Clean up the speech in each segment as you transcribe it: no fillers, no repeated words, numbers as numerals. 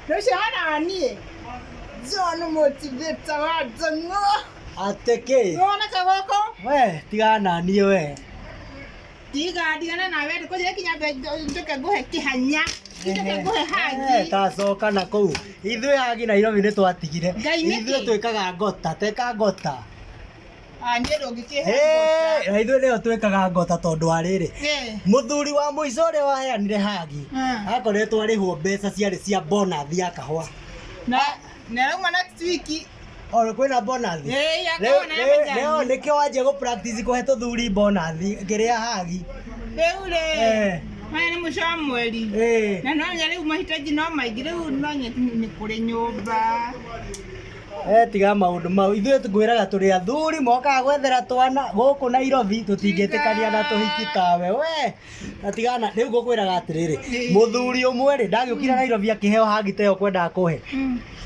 Nociana nie. John motivator wa zango. Ateke. Unaona kaboko? We, tigana ni we. Tigana na wewe ko je kinya ndoke guhe kihanya. Ndoke guhe hagi. Tacoka na kuu. Ithuĩ hagi Nairobi nĩ twatigire. Ithuĩ twĩkaga ngota, teka ngota. Ndĩrĩ ũngĩkĩhe ngota. Ithuĩ nĩyo twĩkaga ngota tondũ wa rĩrĩ. Mũthuri wa mũico ũrĩa waheanire hagi. Akoretwo arĩhwo mbeca ciarĩ cia bonus ya kahũa. Na rauma next week. Kwĩna bonus. Leo nĩkĩo wanjia gũ practice kũhe tũthuri bonus ngĩrĩa hagi. Rĩu rĩ. Maya ni mwisho wa mweri. Na no rĩu mahitaji no maingĩ rĩu no nĩ kũrĩ nyũmba. Tiga maũndũ mau. Ithuĩ ngwĩraga tũrĩ athuri mokaga gwethera twana gũkũ Nairobi tũtingĩtĩkania na tũhiki tawe. We, na tigana rĩu ngũkwĩraga atĩrĩrĩ. Mũthuri ũmwe rĩ ndagĩũkire Nairobi akĩheo hagi ta ĩyo kwendaga kũhe.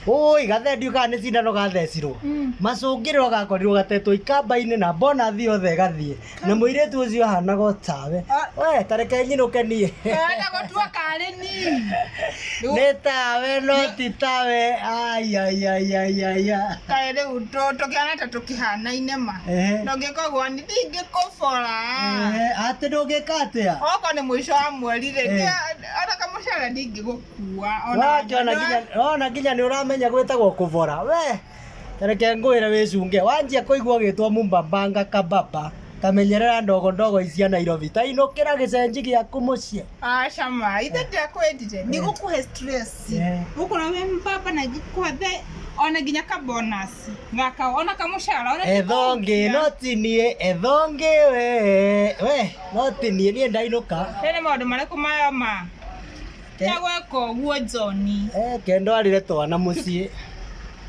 Oi gathendio kana nĩ cindano gathecirwo. Macũngĩrĩro gakorirwo gatetwo ikamba-inĩ na bonus yothe gathiĩ. Na mũirĩtu ũcio ahanaga o tawe. We, tareke nyinũke niĩ. Wenda gũtua karĩ ni. Nĩ tawe no ti tawe. Kaĩ rĩu tũkĩhana ta tũkĩhanaine ma. Ndũngĩkogwo nĩ ndingĩkũbora. Atĩ ndũngĩka atĩa? Okorwo nĩ mũico wa mweri rĩ ona kamũcara ndingĩgũkua. Ona nginya nĩ ũramenya gwĩtagwo kũbora. We, tareke ngwĩre wĩcunge. Wanjia kũigua gĩtwo Mumbambanga Kababa. Kamenyerera ndogo icia Nairobi. Ta inũkĩra gĩcenji gĩaku mũciĩ. Aca ma, ithe ndĩakwendire. Ndigũkũhe stress. Ũkorwo wĩ mbaba na ngĩkũhe ona nginya ka bonus. Ngaka ona kamũcara ona ethonge no ti niĩ ethonge we no ti niĩ ndainũka. Nĩ maũndũ marĩkũ maya ma? Gweka ũguo John. Kendo arĩre twana mũciĩ.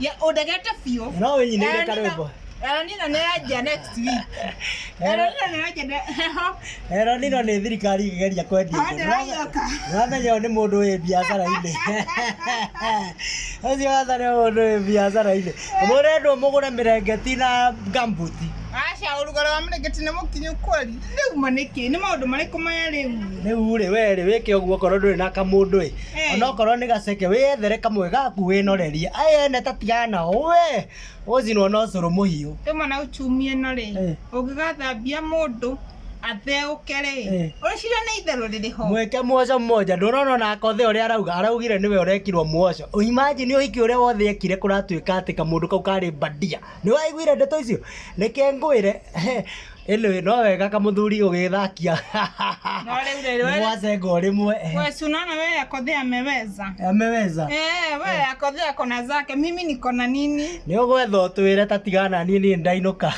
Ũndagĩte biũ. No wĩnyinĩire karwĩmbo. Nino nĩ yanjia next week. Nino nĩ thirikari ĩgeria kwendia. Nĩwamenya ũyũ nĩ mũndũ wĩ biacara-inĩ. Ũcio watha nĩ mũndũ wĩ biacara-inĩ. Mũrendwo mũgũre mĩrengeti na gambuti. Aca ũrugũre wa mĩrengeti nĩ mũkinyu kweli. Rĩu manĩkĩ nĩ maũndũ marĩkũ maya rĩu? Rĩu rĩ we rĩ wĩke ũguo okorwo ndũrĩ na kamũndũ ĩ. Onokorwo nĩ gaceke wĩyethere kamwe gaku wĩnorerie. Ene ta tigana we. Ũcinwo no cũrũ mũhiũ. Rĩmwe na uchumie no rĩ. Ũngĩgathambia mũndũ atheũke rĩ. Ũreciria nĩ itherũ rĩrĩho. Mweke mwoco mmoja ndũrona na akothe ũrĩa araugire nĩwe ũrekirwo mwoco. Imagine ũhiki ũrĩa wothe ekire kũratuĩka atĩ kamũndũ kau karĩ bandia. Nĩ waiguire ndeto icio? Nĩke ngwĩre ĩlĩ no wega kamũthuri ũgĩthakia. No rĩu rĩrĩ. Mwacengo rĩmwe. Wewe unaona wewe akodhe ameweza. Ameweza. Wewe akodhe akona zake. Mimi niko na nini? Nĩ ũgwetha ũtwĩre ta tigana niĩ ndainũka.